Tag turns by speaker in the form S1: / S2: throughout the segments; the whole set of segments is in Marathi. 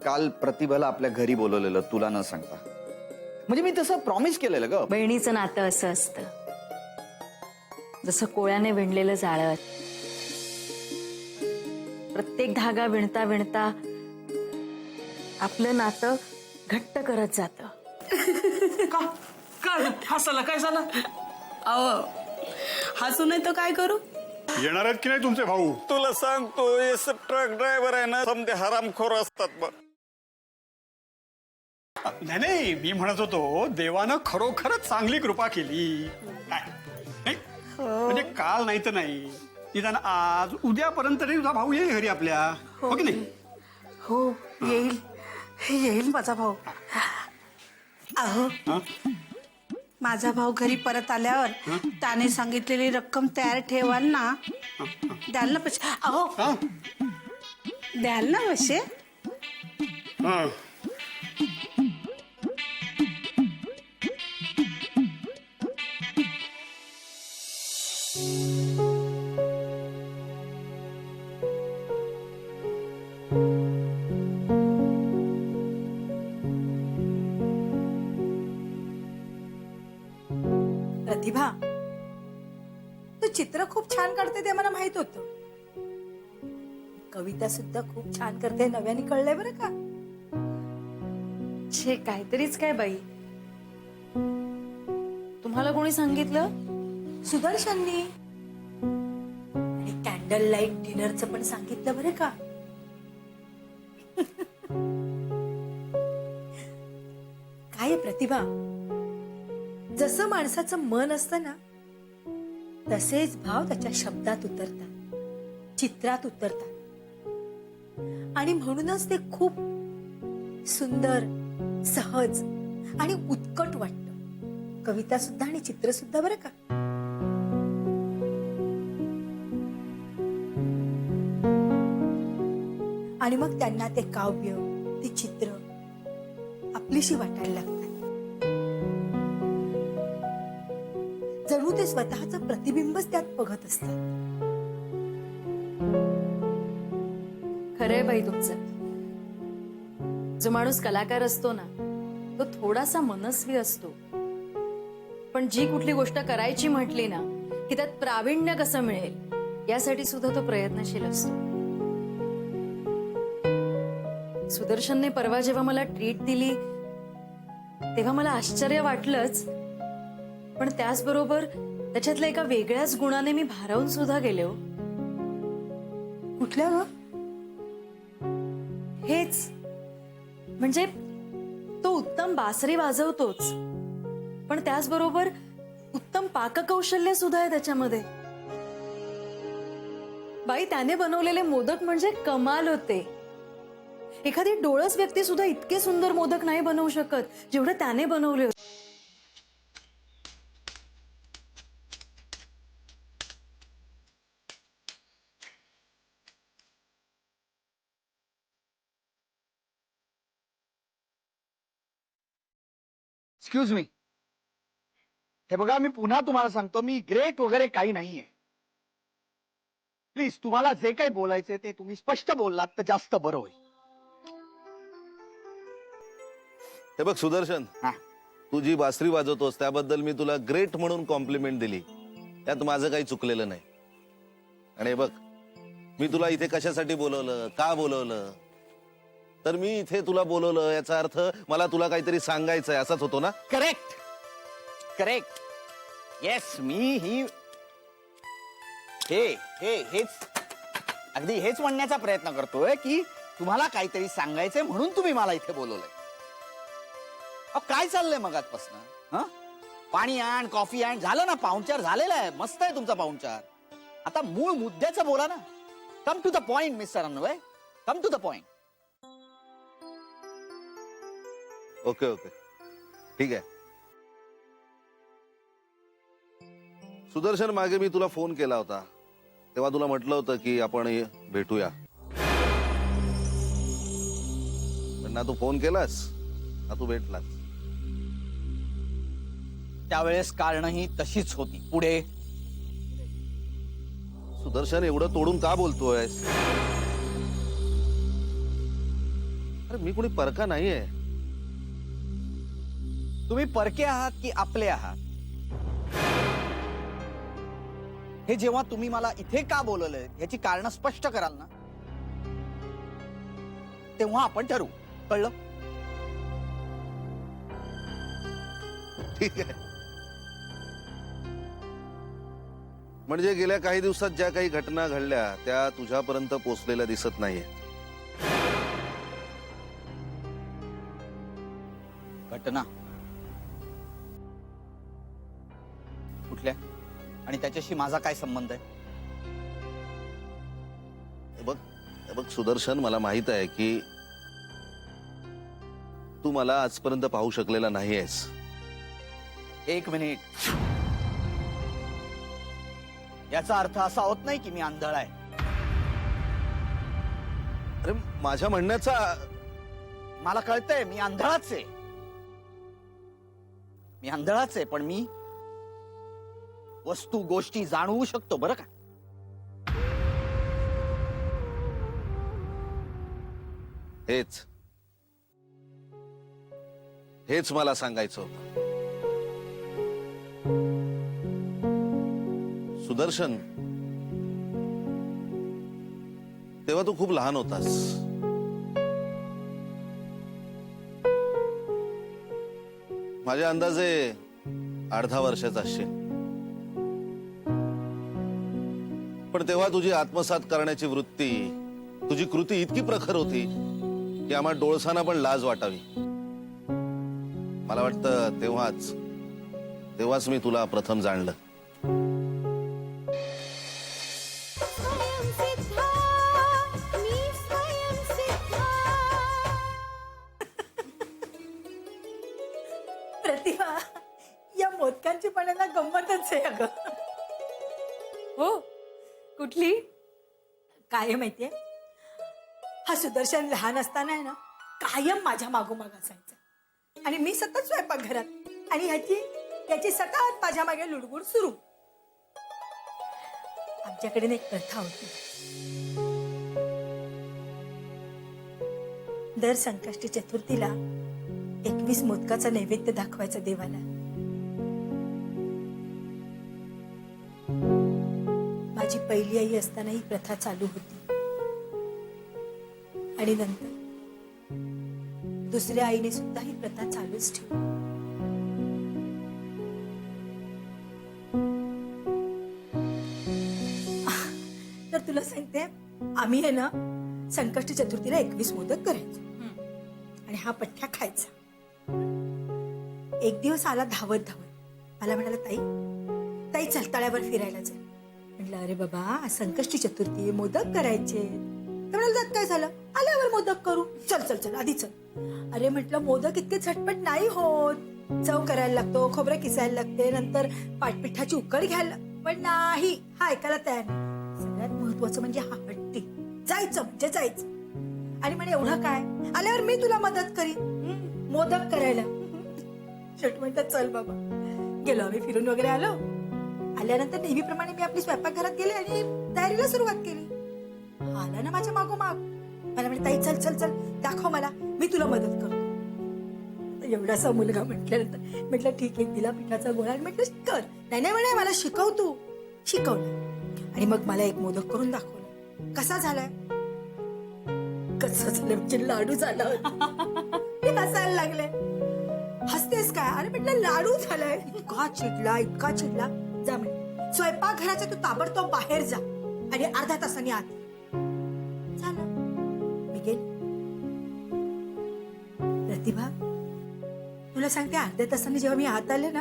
S1: काल प्रतिभाला आपल्या घरी बोलवलेलं तुला न सांगता, म्हणजे मी तसं प्रॉमिस केलेलं ग.
S2: बहिणीचं नातं असं असतं, जसं कोळ्याने विणलेलं जाळं. प्रत्येक धागा विणता विणता आपलं नातं घट्ट करत जातं.
S3: काय हसायला काय झालं? अहो हसू नाही तर काय करू?
S4: येणार आहेत की नाही तुमचे भाऊ?
S1: तुला सांगतो ट्रक ड्रायव्हर आहे ना, समजे हरामखोर असतात बघ.
S4: नाही नाही, मी म्हणत होतो देवानं खरोखरच चांगली कृपा केली. काय? नाही? म्हणजे काल नाही तर नाही, निदान आज उद्यापर्यंत तरी तुझा भाऊ येईल घरी आपल्या, हो की नाही?
S3: हो येईल येईल माझा भाऊ. अहो
S4: हं?
S3: माझा भाऊ घरी परत आल्यावर त्याने सांगितलेली रक्कम तयार ठेवाल ना? द्याल ना पैसे? अहो
S4: हं?
S3: द्याल ना पैसे?
S4: हं.
S5: प्रतिभा, तू चित्र खूप छान काढते ते मला माहित होतं. कविता सुद्धा खूप छान करते, नव्याने कळलंय बरं का.
S2: छे काहीतरीच काय बाई, तुम्हाला कोणी सांगितलं?
S5: सुदर्शननी. आणि कॅन्डल लाईट डिनरचं पण सांगितलं बरं का. काय प्रतिभा, जसं माणसाचं मन असतं ना, तसेच भाव त्याच्या शब्दात उतरतात, चित्रात उतरतात. आणि म्हणूनच ते खूप सुंदर, सहज आणि उत्कट वाटतं. कविता सुद्धा आणि चित्र सुद्धा बरं का. आणि मग त्यांना ते काव्य, ते चित्र आपलीशी वाटायला लागतात. जणू ते स्वतःचं प्रतिबिंबच त्यात बघत असतात.
S2: खरंय बाई तुमचं. जो माणूस कलाकार असतो ना, तो थोडासा मनस्वी असतो, पण जी कुठली गोष्ट करायची म्हटली ना की त्यात प्रावीण्य कसं मिळेल यासाठी सुद्धा तो प्रयत्नशील असतो. सुदर्शनने परवा जेव्हा मला ट्रीट दिली तेव्हा मला आश्चर्य वाटलंच, पण त्याचबरोबर त्याच्यातल्या एका वेगळ्याच गुणाने मी भारावून सुद्धा गेले हो.
S5: कुठल्या ग?
S2: हेच म्हणजे तो उत्तम बासरी वाजवतोच, पण त्याचबरोबर उत्तम पाककौशल्य सुद्धा आहे त्याच्यामध्ये. बाई, त्याने बनवलेले मोदक म्हणजे कमाल होते. एखादी डोळस व्यक्ती सुद्धा इतके सुंदर मोदक नाही बनवू शकत जेवढे त्याने बनवले होते.
S6: Excuse me. हे बघा, मी पुन्हा तुम्हाला सांगतो, मी ग्रेट वगैरे काही नाहीये. प्लीज, तुम्हाला जे काही बोलायचे ते तुम्ही स्पष्ट बोललात तर जास्त बरं होईल.
S7: हे बघ सुदर्शन,
S6: हा.
S7: तू जी बासरी वाजवतोस त्याबद्दल मी तुला ग्रेट म्हणून कॉम्प्लिमेंट दिली. त्यात माझं काही चुकलेलं नाही. आणि हे बघ, मी तुला इथे कशासाठी बोलवलं, का बोलवलं, तर मी इथे तुला बोलवलं याचा अर्थ मला तुला काहीतरी सांगायचंय असाच होतो ना.
S6: Correct correct. येस, मी ही हेच अगदी हेच म्हणण्याचा प्रयत्न करतोय की तुम्हाला काहीतरी सांगायचंय म्हणून तुम्ही मला इथे बोलवलंय. काय चाललंय मग आजपासून? पाणी आण, कॉफी आण, झालं ना, पाहुणचार झालेला आहे, मस्त आहे तुमचा पाहुणचार. आता मूळ मुद्द्याचं बोला ना. Come to the point mister Anvay, come to the point.
S7: Okay okay, ठीक आहे. सुदर्शन, मागे मी तुला फोन केला होता तेव्हा तुला म्हटलं होतं की आपण भेटूया. पण ना तू फोन केलास ना तू भेटलास.
S6: त्यावेळेस कारणही तशीच होती. पुढे
S7: सुदर्शन, एवढं तोडून का बोलतोयस? अरे मी कोणी परका नाहीये.
S6: तुम्ही परके आहात की आपले आहात हे जेव्हा तुम्ही मला इथे का बोलवलंय याची कारण स्पष्ट कराल ना, तेव्हा आपण ठरवू. कळलं?
S7: ठीक आहे. म्हणजे गेल्या काही दिवसात ज्या काही घटना घडल्या त्या तुझ्यापर्यंत पोहोचलेल्या दिसत नाहीये.
S6: घटना कुठल्या आणि त्याच्याशी माझा काय संबंध आहे?
S7: हे बघ सुदर्शन, मला माहित आहे की तू मला आजपर्यंत पाहू शकलेला नाहीयेस.
S6: एक मिनिट. याचा अर्थ असा होत नाही की मी आंधळ आहे.
S7: अरे माझ्या म्हणण्याचा
S6: मला कळतंय मी आंधळाच आहे. मी आंधळाच आहे, पण मी वस्तू गोष्टी जाणवू शकतो बरं का.
S7: हेच मला सांगायचं होतं. सुदर्शन, तेव्हा तू खूप लहान होतास. माझ्या अंदाजे 18 वर्षाचा असशील. पण तेव्हा तुझी आत्मसात करण्याची वृत्ती, तुझी कृती इतकी प्रखर होती की आम्हा डोळसांना पण लाज वाटावी. मला वाटतं तेव्हाच मी तुला प्रथम जाणलं.
S5: प्रतिभा, या मोदकांची पण आहे ना गंमतच आहे अगं.
S2: हो, कुठली?
S5: काय आहे माहितीये, हा सुदर्शन लहान असताना आहे ना कायम माझ्या मागोमाग असायचा आणि मी सतत स्वयंपाकघरात आणि याची सतत माझ्या मागे लुडबुड सुरू. आमच्याकडे ना एक प्रथा होती. दर संकष्टी चतुर्थीला 21 मोदकाचा नैवेद्य दाखवायचा देवाला. माझी पहिली आई असताना ही प्रथा चालू होती आणि नंतर दुसऱ्या आईने सुद्धा ही प्रथा चालूच ठेवली. तर तुला सांगते, आम्ही आहे ना संकष्टी चतुर्थीला 21 मोदक करायचो आणि हा पठ्ठ्या खायचा. एक दिवस आला धावत धावत मला म्हणाला, ताई ताई चल तळ्यावर फिरायला चल. म्हटलं अरे बाबा आज संकष्टी चतुर्थी मोदक करायचे. तर म्हणाल त्यात काय झालं, आल्यावर मोदक करू. चल चल चल आधी चल. अरे म्हटलं मोदक इतके झटपट नाही होत, चव करायला लागतो, खोबरं किसायला लागते, नंतर पाटपिठाची उकड घ्यायला. पण नाही, हा ऐकायला तयार नाही. सगळ्यात महत्वाचं म्हणजे हा हट्टी, जायचं म्हणजे जायचं. आणि म्हणे एवढं काय, आल्यावर मी तुला मदत करीन मोदक करायला. शेट म्हणतात चल बाबा. गेलो आम्ही फिरून वगैरे आलो. आल्यानंतर नेहमीप्रमाणे मी आपली स्वयंपाकघरात गेले आणि तयारीला सुरुवात केली. आला ना माझ्या मागोमाग. मला म्हणे ताई चल चल चल दाखव मला, मी तुला मदत करतो. एवढासा मुलगा म्हटल्यानंतर म्हटलं ठीक आहे, दिला पिठाचा गोळा आणि म्हटलं कर. नाही नाही म्हणे मला शिकव तू. शिकवलं आणि मग मला एक मोदक करून दाखवला. कसा झालाय, कसं झालं म्हणजे लाडू झाला होता. मी हसायला लागले. हसतेस काय, अरे म्हटलं लाडू झालाय. इतका चिडला इतका चिडला. जा म्हणे स्वयंपाकघराच्या तू ताबडतोब बाहेर जा आणि अर्ध्या तासाने आत. झालं, मी गेले. प्रतिभा तुला सांगते, अर्ध्या तासाने जेव्हा मी आत आले ना,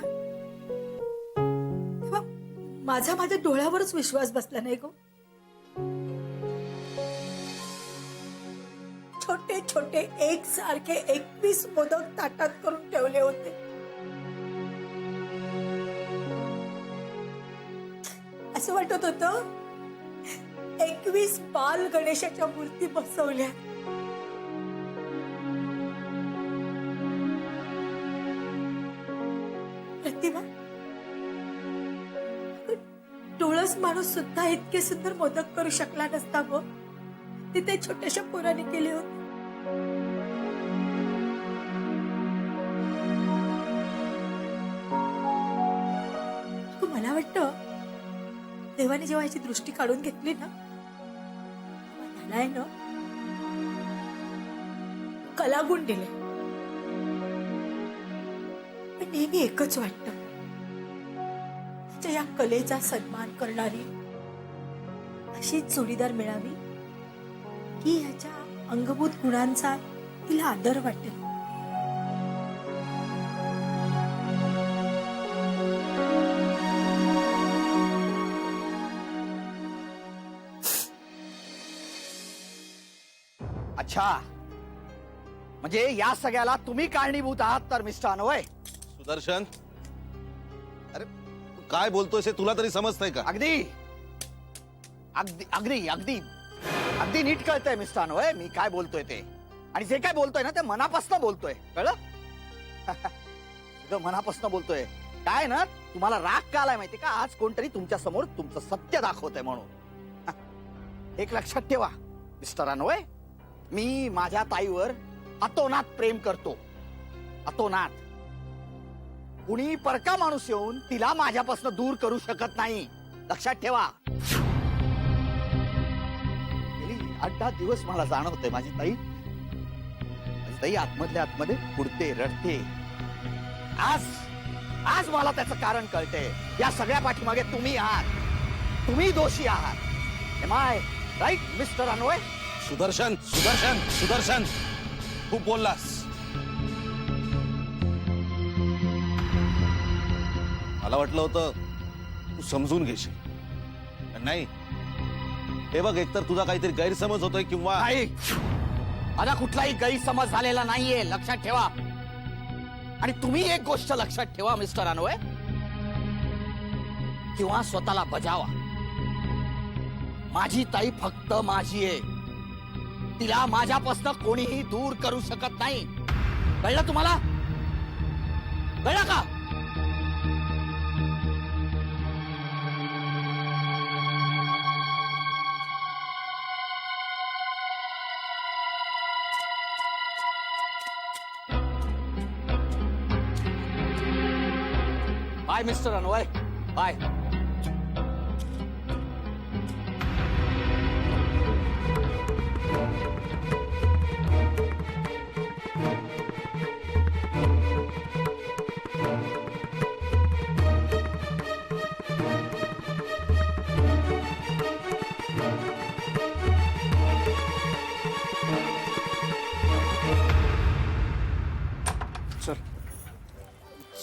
S5: तेव्हा माझ्या डोळ्यावरच विश्वास बसला नाही गो. छोटे छोटे एकसारखे 21 मोदक ताटात करून ठेवले होते. असं वाटत होतं 21 बाल गणेशाच्या मूर्ती बसवल्या. प्रतिभा डोळस माणूस सुद्धा इतके सुंदर मोदक करू शकला नसता गो. तिथे छोट्याशा पोराने केले होते. मला वाटतं देवाने जेव्हा याची दृष्टी काढून घेतली ना, त्याला आहे ना कलागुण दिले. पण नेहमी एकच वाटतं, या कलेचा सन्मान करणारी अशी जोडीदार मिळावी की ह्याच्या अंगभूत गुणांचा तिला आदर वाटेल.
S6: अच्छा, म्हणजे या सगळ्याला तुम्ही कारणीभूत आहात तर मिस्टर अन्वय.
S7: सुदर्शन, अरे तू काय बोलतोयस हे तुला तरी समजतंय का?
S6: अगदी अगदी अगदी अगदी अगदी नीट कळतंय मिस्टर अन्वय मी काय बोलतोय ते. आणि जे काय बोलतोय ना ते मनापासून बोलतोय, कळलं? मनापासून बोलतोय. काय ना तुम्हाला राग का आलाय माहिती का, आज कोणतरी तुमच्या समोर तुमचं सत्य दाखवतंय म्हणून. एक लक्षात ठेवा मिस्टर अन्वय, मी माझ्या ताईवर अतोनात प्रेम करतो. अतोनात. कुणी परका माणूस येऊन तिला माझ्यापासून दूर करू शकत नाही, लक्षात ठेवा. 8-10 दिवस मला जाणवतंय माझी ताई आतमधल्या आतमध्ये पुढते रडते. आज मला त्याचं कारण कळतंय. या सगळ्या पाठीमागे तुम्ही आहात, तुम्ही दोषी आहात. Am I right mister Anvay?
S7: Sudarshan Sudarshan Sudarshan, खूप बोललास. मला वाटलं होतं तू समजून घेशील, पण नाही. हे बघ, एकतर तुझा काहीतरी गैरसमज होतोय किंवा
S6: नाही. माझा कुठलाही गैरसमज झालेला नाहीये, लक्षात ठेवा. आणि तुम्ही एक गोष्ट लक्षात ठेवा मिस्टर अन्वय, किंवा स्वतःला बजावा. माझी ताई फक्त माझी आहे. तिला माझ्यापासून कोणीही दूर करू शकत नाही. कळलं तुम्हाला? कळलं का? Bye mister Anvay, bye.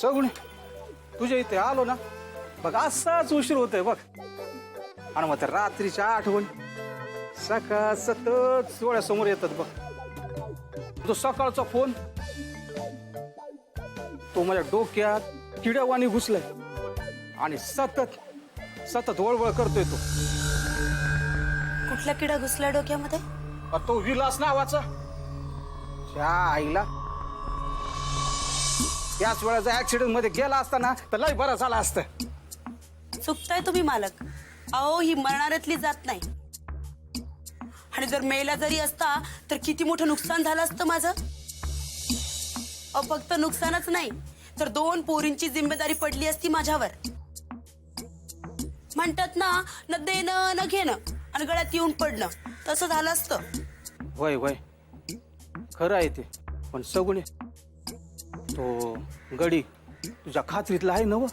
S4: सगुणे तुझ्या इथे आलो ना बघ असाच उशीर होतोय बघ. आणि मग त्या रात्रीच्या आठवण सकाळ सतत डोळ्यासमोर येतात बघ. तो सकाळचा फोन तो माझ्या डोक्यात किड्यावाणी घुसलाय आणि सतत सतत वळवळ करतोय तो.
S3: कुठला किडा घुसला डोक्यामध्ये?
S4: तो विलास नावाचा. त्या आईला याच वेळेचा ऍक्सिडेंट मध्ये गेला असताना तर लय बरं झाला असतं.
S8: चुकताय तुम्ही मालक. अहो ही मरणाऱ्यातली जात नाही. आणि जर मेला जरी असता तर किती मोठं नुकसान झालं असतं माझं. अहो फक्त नुकसानच नाही तर 2 पोरींची जिम्मेदारी पडली असती माझ्यावर. म्हणतात ना न देणं न घेणं आणि गळ्यात येऊन पडणं तसं झालं असतं.
S4: वय वय खरं आहे ते. पण सगुणे तो गडी तुझ्या खात्रीतला आहे नव?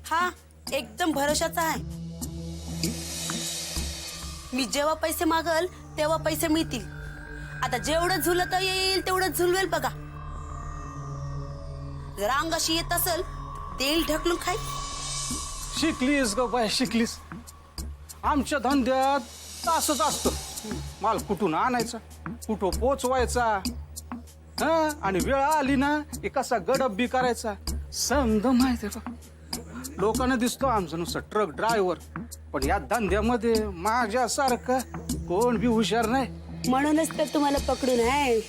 S8: हा एकदम भरोशाचा आहे. मी जेव्हा पैसे मागल तेव्हा पैसे मिळतील. आता जेवढं झुलता येईल तेवढं झुलवेल बघा. जर अंगाशी येत असेल तेल ढकलून खाय.
S4: शिकलीस ग बाय शिकलीस. आमच्या धंद्यात असंच असतं. माल कुठून आणायचा कुठं पोचवायचा आणि वेळ आली ना की कसा गडप बी करायचा समज माहिती आहे का. लोकांना दिसतो आमचं नुसतं ट्रक ड्रायव्हर पण या धंद्यामध्ये माझ्यासारखं कोण बी हुशार नाही.
S8: म्हणूनच तर तुम्हाला पकडून आहे.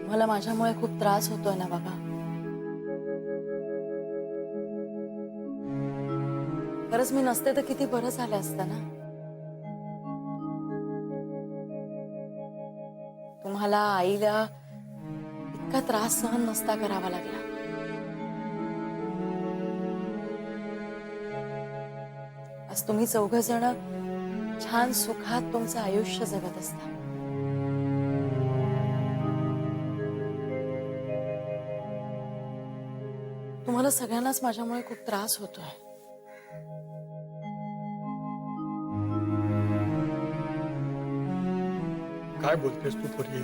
S2: मला माझ्यामुळे खूप त्रास होतोय ना बाबा. खरंच मी नसते तर किती बरं झालं असतं ना. तुम्हाला आईला इतका त्रास सहन नसता करावा लागला. आज तुम्ही 4 जण छान सुखात तुमचं आयुष्य जगत असता. तुम्हाला सगळ्यांनाच माझ्यामुळे खूप त्रास होतोय.
S4: काय बोलतेस तू पोरी?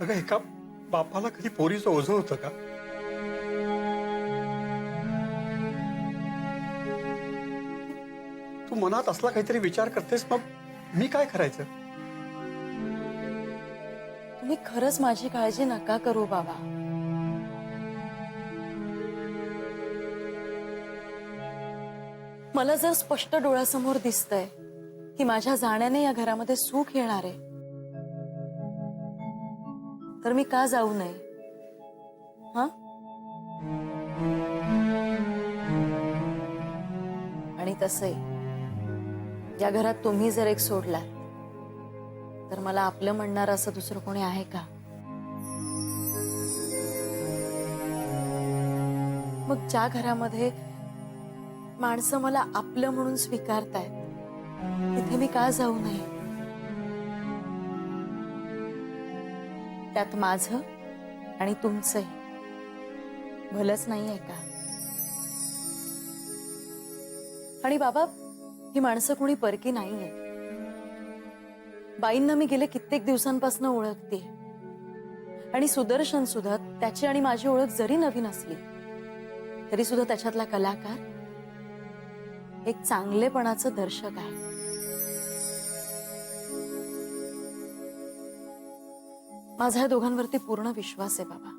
S4: अगं एका बापाला कधी पोरीचं ओझं होतं का? तू मनात असला काहीतरी विचार करतेस मग मी काय करायचं?
S2: तुम्ही खरंच माझी काळजी नका करू बाबा. मला जर स्पष्ट डोळ्यासमोर दिसतंय की माझ्या जाण्याने या घरामध्ये सुख येणार आहे तर मी का जाऊ नये? हा आणि तसंही या घरात तुम्ही जर एक सोडलात तर मला आपलं म्हणणार असं दुसरं कोणी आहे का? मग ज्या घरामध्ये माणसं मला आपलं म्हणून स्वीकारतायत तिथे मी का जाऊ नये? त्यात माझं आणि तुमचंही भलंच नाहीये का? आणि बाबा ही माणसं कोणी परकी नाहीये. बाईंना मी गेले कित्येक दिवसांपासून ओळखते आणि सुदर्शन सुद्धा त्याची आणि माझी ओळख जरी नवीन असली तरी सुद्धा त्याच्यातला कलाकार एक चांगलेपणाचं दर्शक आहे. माझा या दोघांवरती पूर्ण विश्वास आहे बाबा.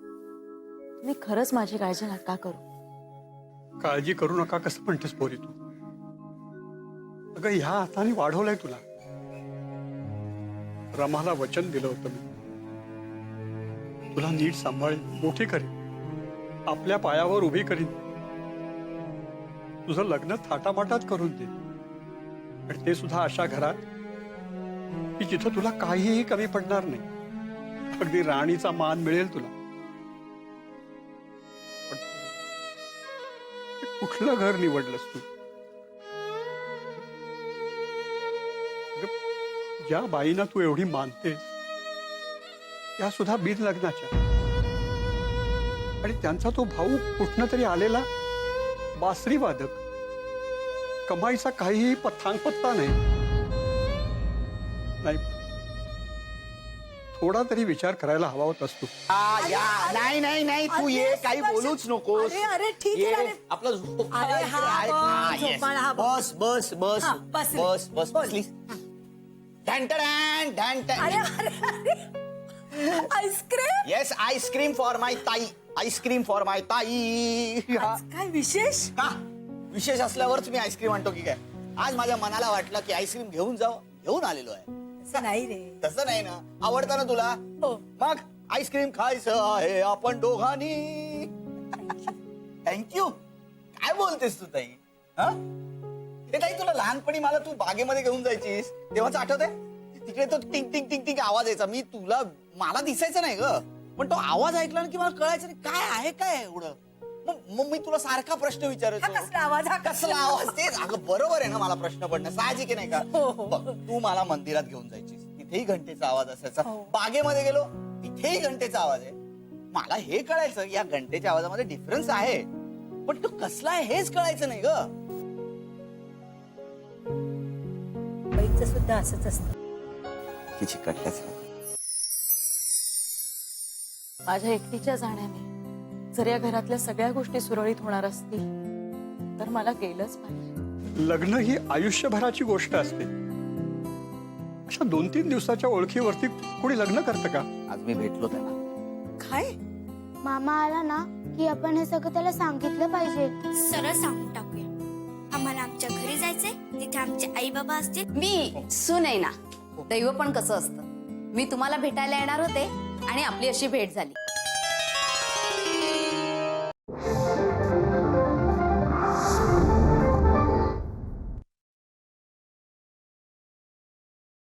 S2: तुम्ही खरंच माझी काळजी नका करू.
S4: काळजी करू नका कसं म्हणतेस पोरी तू? अगं ह्या हाताने वाढवलंय तुला. रमाला वचन दिलं होतं मी तुला नीट सांभाळेन, मोठी करीन, आपल्या पायावर उभी करीन, तुझं लग्न थाटामाटात करून दे. आणि ते सुद्धा अशा घरात की जिथं तुला काहीही कमी पडणार नाही. अगदी राणीचा मान मिळेल तुला. पण कुठलं घर निवडलंस तू? ज्या बाईना तू एवढी मानतेस त्या सुद्धा बिन लग्नाच्या. आणि त्यांचा तो भाऊ कुठनं तरी आलेला बासरी वादक. कमाईचा काहीही पत्ता नाही. थोडा तरी विचार करायला हवा होतास तू.
S6: नाही नाही नाही तू ये
S5: अरे,
S6: काही बोलूच नकोस.
S5: अरे, ठीक आहे,
S6: ये,
S5: अरे.
S6: आपलं झोपाळा
S5: अरे,
S6: इकडे
S5: हा
S6: आहे.
S5: बघ,
S6: हा, yes.
S5: झोपाळा हा बघ.
S6: बस बस बस
S5: हा, बसले.
S6: बस बस
S5: बोल.
S6: प्लीज. ढॅन
S5: अरे अरे अरे आईस्क्रीम
S6: येस आईस्क्रीम फॉर माय ताई. आईस्क्रीम फॉर माय ताई. हा.
S5: काय विशेष
S6: का विशेष असल्यावरच मी आईस्क्रीम आणतो की काय. आज माझ्या मनाला वाटलं की आईस्क्रीम घेऊन आलेलो आहे.
S5: असं नाही रे.
S6: तसं नाही ना. आवडतं ना तुला.
S5: हो.
S6: मग आईस्क्रीम खायचं आहे आपण दोघांनी. थँक्यू. काय बोलतेस तू ताई. हा हे ताई तुला लहानपणी मला तू बागेमध्ये घेऊन जायचीस तेव्हाच आठवत आहे. तिकडे तो टिंग टिंग टिंग टिंग आवाज यायचा. मला दिसायचं नाही ग पण तो आवाज ऐकला ना की मला कळायचं नाही काय आहे काय एवढं. मग मी तुला सारखा प्रश्न
S5: हा
S6: विचारायचो.
S5: कसला आवाज हा
S6: कसला आवाज. तेच अगं बरोबर आहे ना. मला प्रश्न पडणं साहजिक आहे नाही का.
S5: हो, हो.
S6: बघ, तू मला मंदिरात घेऊन जायचीस तिथेही घंटेचा आवाज असायचा.
S5: हो.
S6: बागेमध्ये गेलो तिथेही घंटेचा आवाज आहे. मला हे कळायचं या घंटेच्या आवाजामध्ये डिफरन्स आहे पण तो कसला आहे हेच कळायचं नाही ग.
S5: बाईचं सुद्धा असंच असतं.
S6: तिची कटल्याच
S2: माझ्या एकटीच्या जाण्याने जर या घरातल्या सगळ्या गोष्टी सुरळीत होणार असतील तर मला गेलंच पाहिजे.
S4: लग्न ही आयुष्यभराची गोष्ट असते. अशा 2-3 दिवसाच्या ओळखीवरती कोणी लग्न करतं का.
S6: आज मी भेटलो त्याला.
S5: काय
S9: मामा आला ना की आपण हे सगळं त्याला सांगितलं पाहिजे.
S10: सरळ सांगून टाकूया आम्हाला आमच्या घरी जायचंय तिथे आमचे आई बाबा असतील.
S2: मी सून आहे ना. दैव पण कसं असतं. मी तुम्हाला भेटायला येणार होते आणि आपली अशी भेट झाली.